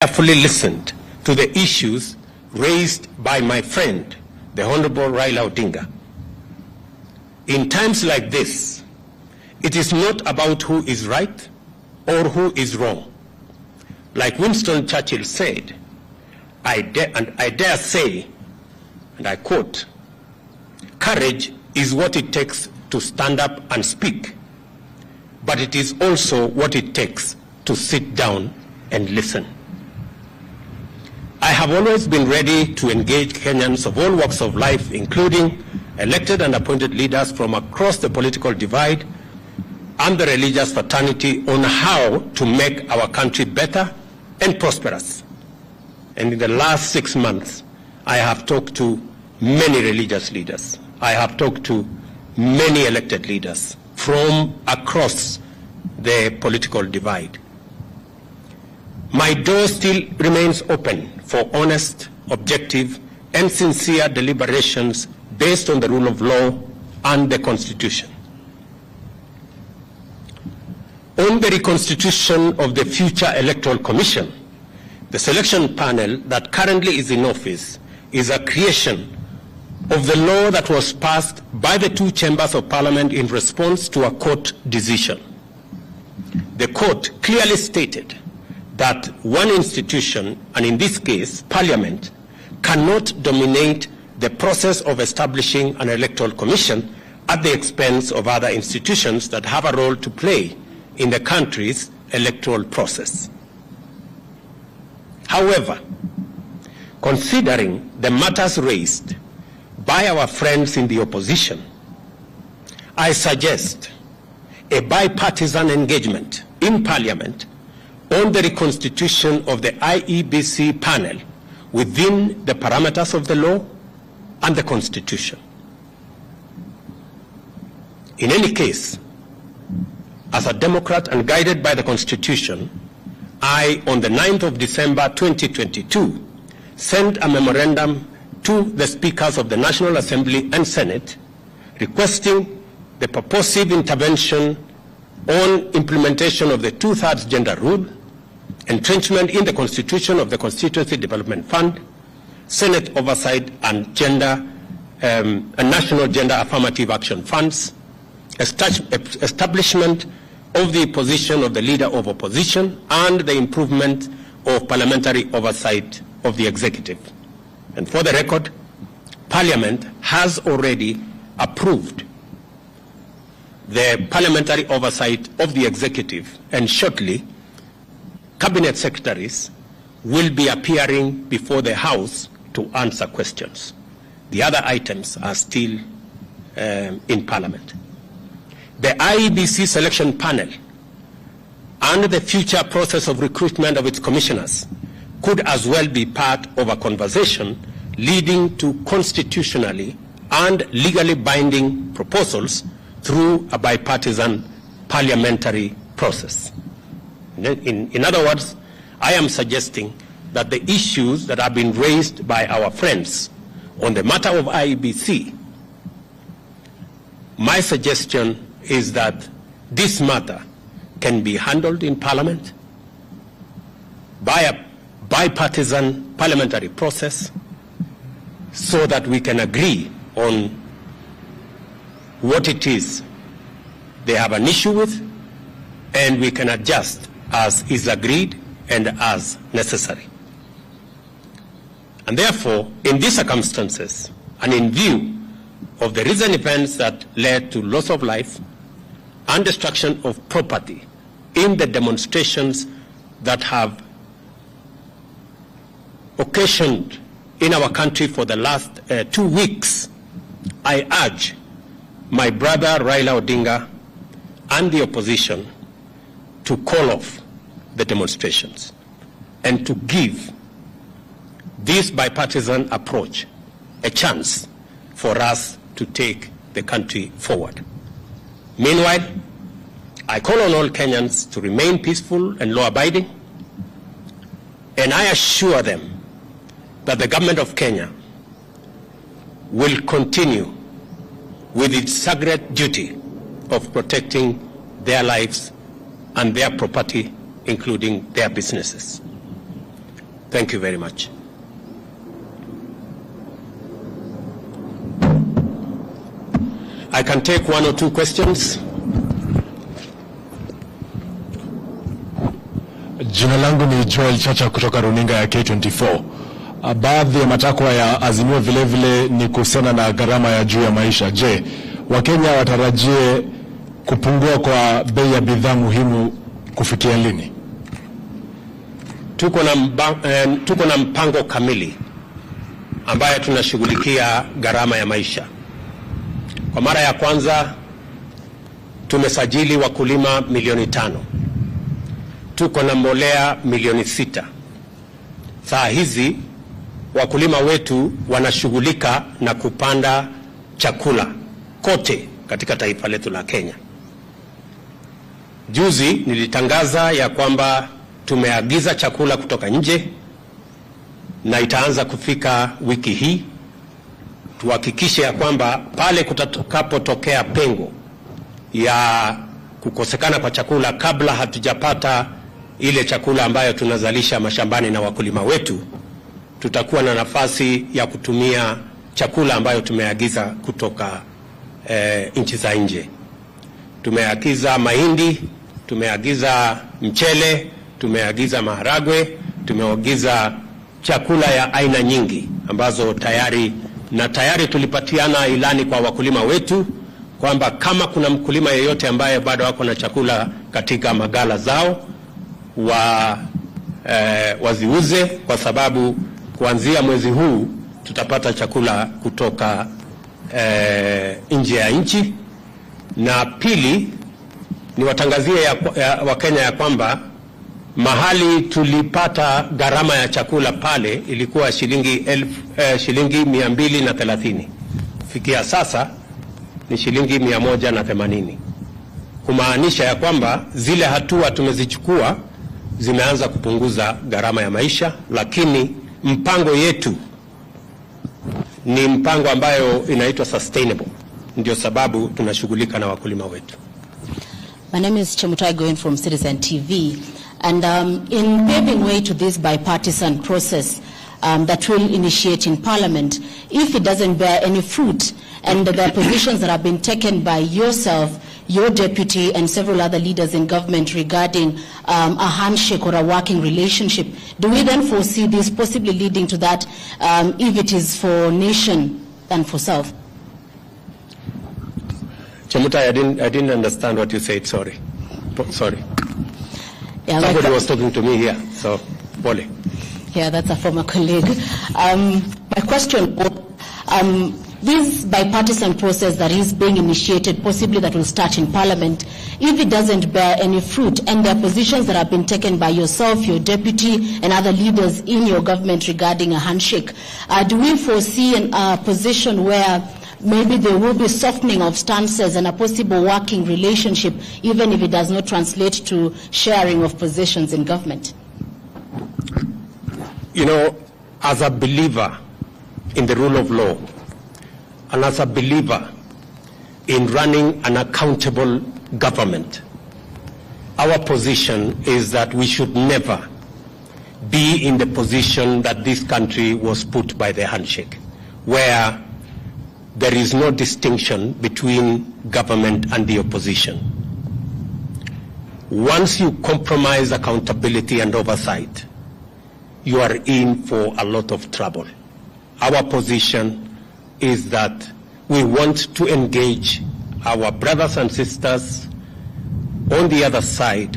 carefully listened to the issues raised by my friend, the Honorable Raila Odinga. In times like this, it is not about who is right or who is wrong. Like Winston Churchill said, I dare say, and I quote, "Courage is what it takes to stand up and speak, but it is also what it takes to sit down and listen." I have always been ready to engage Kenyans of all walks of life, including elected and appointed leaders from across the political divide and the religious fraternity, on how to make our country better and prosperous. And in the last 6 months, I have talked to many religious leaders. I have talked to many elected leaders from across the political divide. My door still remains open for honest, objective, and sincere deliberations based on the rule of law and the Constitution. On the reconstitution of the future Electoral Commission, the selection panel that currently is in office is a creation of the law that was passed by the two chambers of Parliament in response to a court decision. The court clearly stated that one institution, and in this case, Parliament, cannot dominate the process of establishing an electoral commission at the expense of other institutions that have a role to play in the country's electoral process. However, considering the matters raised by our friends in the opposition, I suggest a bipartisan engagement in Parliament on the reconstitution of the IEBC panel within the parameters of the law and the Constitution. In any case, as a Democrat and guided by the Constitution, I, on the 9th of December 2022, sent a memorandum to the Speakers of the National Assembly and Senate requesting the purposive intervention on implementation of the 2/3 gender rule, entrenchment in the Constitution of the Constituency Development Fund, Senate oversight and national gender affirmative action funds, establishment of the position of the Leader of Opposition, and the improvement of parliamentary oversight of the executive. And for the record, Parliament has already approved the parliamentary oversight of the executive, and shortly, Cabinet Secretaries will be appearing before the House to answer questions. The other items are still in Parliament. The IEBC selection panel and the future process of recruitment of its commissioners could as well be part of a conversation leading to constitutionally and legally binding proposals through a bipartisan parliamentary process. In other words, I am suggesting that the issues that have been raised by our friends on the matter of IEBC, my suggestion is that this matter can be handled in Parliament by a bipartisan parliamentary process so that we can agree on what it is they have an issue with, and we can adjust as is agreed and as necessary. And therefore, in these circumstances, and in view of the recent events that led to loss of life and destruction of property in the demonstrations that have occasioned in our country for the last 2 weeks, I urge my brother Raila Odinga and the opposition to call off the demonstrations and to give this bipartisan approach a chance for us to take the country forward. Meanwhile, I call on all Kenyans to remain peaceful and law-abiding, and I assure them that the government of Kenya will continue with its sacred duty of protecting their lives and their property, including their businesses. Thank you very much. I can take one or two questions. Jina langu ni Joel Chacha kutoka runinga ya K24. Baadhi ya matakwa ya Azimio vile vile ni kuhusiana na gharama ya juu ya maisha. Je, Wakenya watarajie kupungua kwa bei ya bidhaa muhimu kufikia lini? Tuko na mpango kamili ambaye tunashughulikia gharama ya maisha. Kwa mara ya kwanza tumesajili wakulima milioni 5. Tuko na mbolea milioni 6. Saa hizi wakulima wetu wanashughulika na kupanda chakula kote katika taifa letu la Kenya. Juzi nilitangaza ya kwamba tumeagiza chakula kutoka nje na itaanza kufika wiki hii. Tuhakikishe ya kwamba pale kutakapotokea pengo ya kukosekana kwa chakula kabla hatujapata ile chakula ambayo tunazalisha mashambani na wakulima wetu, tutakuwa na nafasi ya kutumia chakula ambayo tumeagiza kutoka nchi za nje. Tumeagiza mahindi, tumeagiza mchele, tumeagiza maharagwe, tumeagiza chakula ya aina nyingi ambazo tayari tulipatiana ilani kwa wakulima wetu kwamba kama kuna mkulima yeyote ambaye bado wako na chakula katika magala zao waziuze, kwa sababu kuanzia mwezi huu tutapata chakula kutoka nje ya nchi. Na pili, ni watangazie Wakenya ya kwamba mahali tulipata gharama ya chakula pale ilikuwa shilingi 230. Fikia sasa ni shilingi 180. Kumaanisha ya kwamba zile hatua tumezichukua zimeanza kupunguza gharama ya maisha, lakini mpango yetu ni mpango ambayo inaitwa sustainable. Ndio sababu tunashughulika na wakulima wetu. My name is Chemutai Goen from Citizen TV, and in paving way to this bipartisan process that will initiate in Parliament, if it doesn't bear any fruit, and the positions that have been taken by yourself, your deputy, and several other leaders in government regarding a handshake or a working relationship, do we then foresee this possibly leading to that if it is for nation and for self? Chemutai, I didn't understand what you said. Sorry. Yeah, somebody was talking to me here, so Pole. Yeah, that's a former colleague. My question, this bipartisan process that is being initiated, possibly that will start in Parliament, if it doesn't bear any fruit, and there are positions that have been taken by yourself, your deputy, and other leaders in your government regarding a handshake, do we foresee a position where maybe there will be softening of stances and a possible working relationship, even if it does not translate to sharing of positions in government? You know, as a believer in the rule of law, and as a believer in running an accountable government, our position is that we should never be in the position that this country was put by the handshake, where there is no distinction between government and the opposition. Once you compromise accountability and oversight, you are in for a lot of trouble. Our position is that we want to engage our brothers and sisters on the other side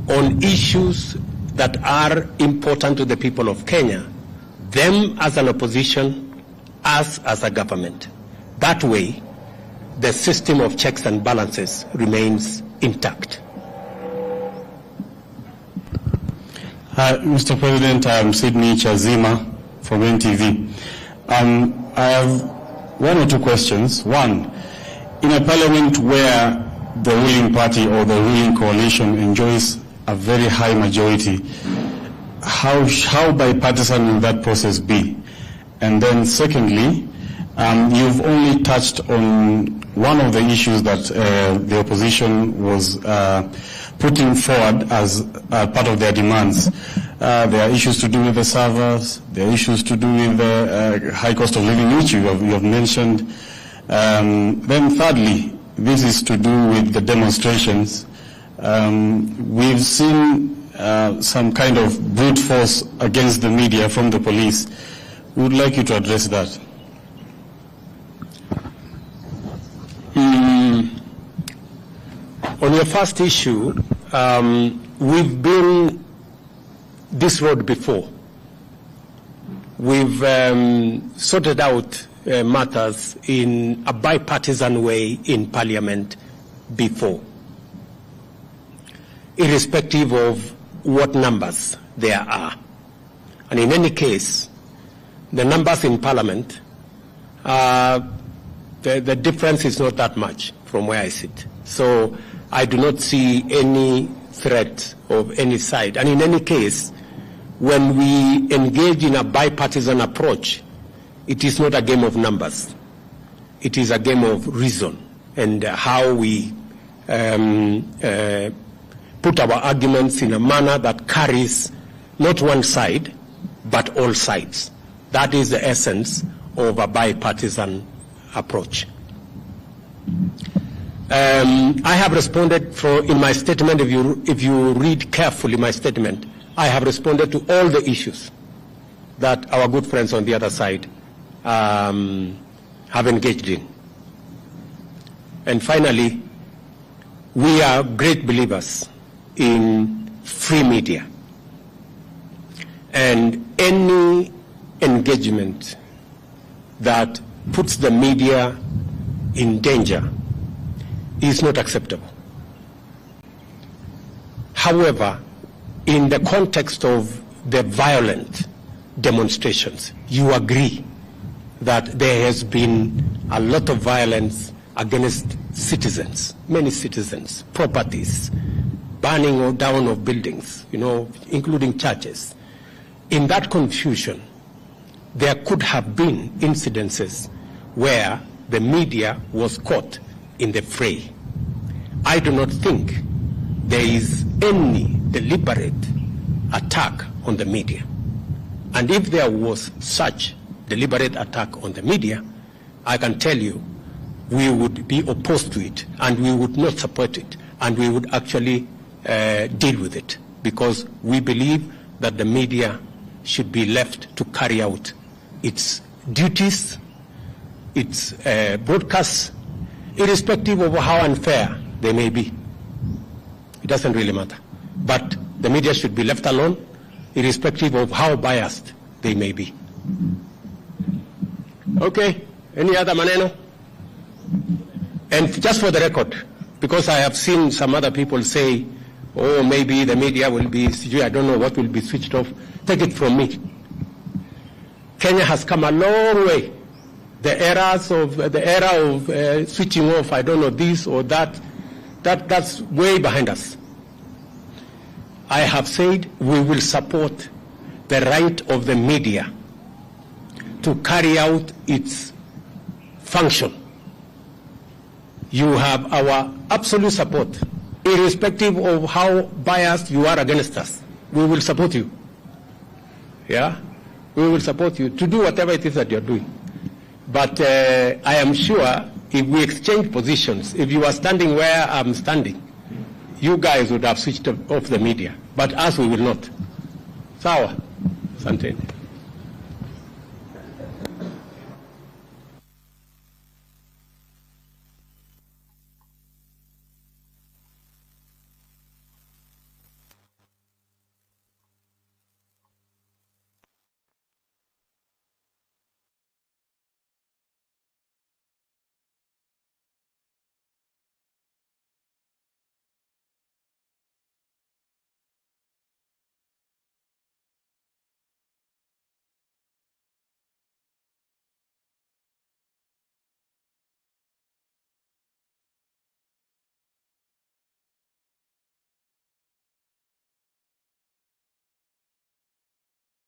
on issues that are important to the people of Kenya, them as an opposition, us as a government. That way, the system of checks and balances remains intact. Mr. President, I'm Sydney Chazima from NTV. I have one or two questions. One, in a parliament where the ruling party or the ruling coalition enjoys a very high majority, how bipartisan will that process be? And then secondly, you've only touched on one of the issues that the opposition was putting forward as part of their demands. There are issues to do with the servers. There are issues to do with the high cost of living, which you have mentioned. Then thirdly, this is to do with the demonstrations. We've seen some kind of brute force against the media from the police. We would like you to address that. On your first issue, we've been this road before. We've sorted out matters in a bipartisan way in Parliament before, irrespective of what numbers there are. And in any case, the numbers in Parliament, the difference is not that much from where I sit. So I do not see any threat of any side. And in any case, when we engage in a bipartisan approach, it is not a game of numbers. It is a game of reason and how we put our arguments in a manner that carries not one side, but all sides. That is the essence of a bipartisan approach. I have responded in my statement, if you read carefully my statement, I have responded to all the issues that our good friends on the other side have engaged in. And finally, we are great believers in free media. And any engagement that puts the media in danger is not acceptable. However, in the context of the violent demonstrations, you agree that there has been a lot of violence against citizens, many citizens, properties, burning down of buildings, including churches. In that confusion, there could have been incidences where the media was caught in the fray. I do not think there is any deliberate attack on the media. And if there was such deliberate attack on the media, I can tell you we would be opposed to it and we would not support it and we would actually deal with it, because we believe that the media should be left to carry out its duties, its broadcasts, irrespective of how unfair they may be. It doesn't really matter. But the media should be left alone, irrespective of how biased they may be. Okay, any other maneno? And just for the record, because I have seen some other people say, oh, maybe the media will be, I don't know what will be switched off. Take it from me. Kenya has come a long way. The era of switching off, I don't know, this or that's way behind us. I have said we will support the right of the media to carry out its function. You have our absolute support, irrespective of how biased you are against us. We will support you. Yeah? We will support you to do whatever it is that you're doing. But I am sure if we exchange positions, if you are standing where I'm standing, you guys would have switched off the media. But us, we will not. Sawa. Asante.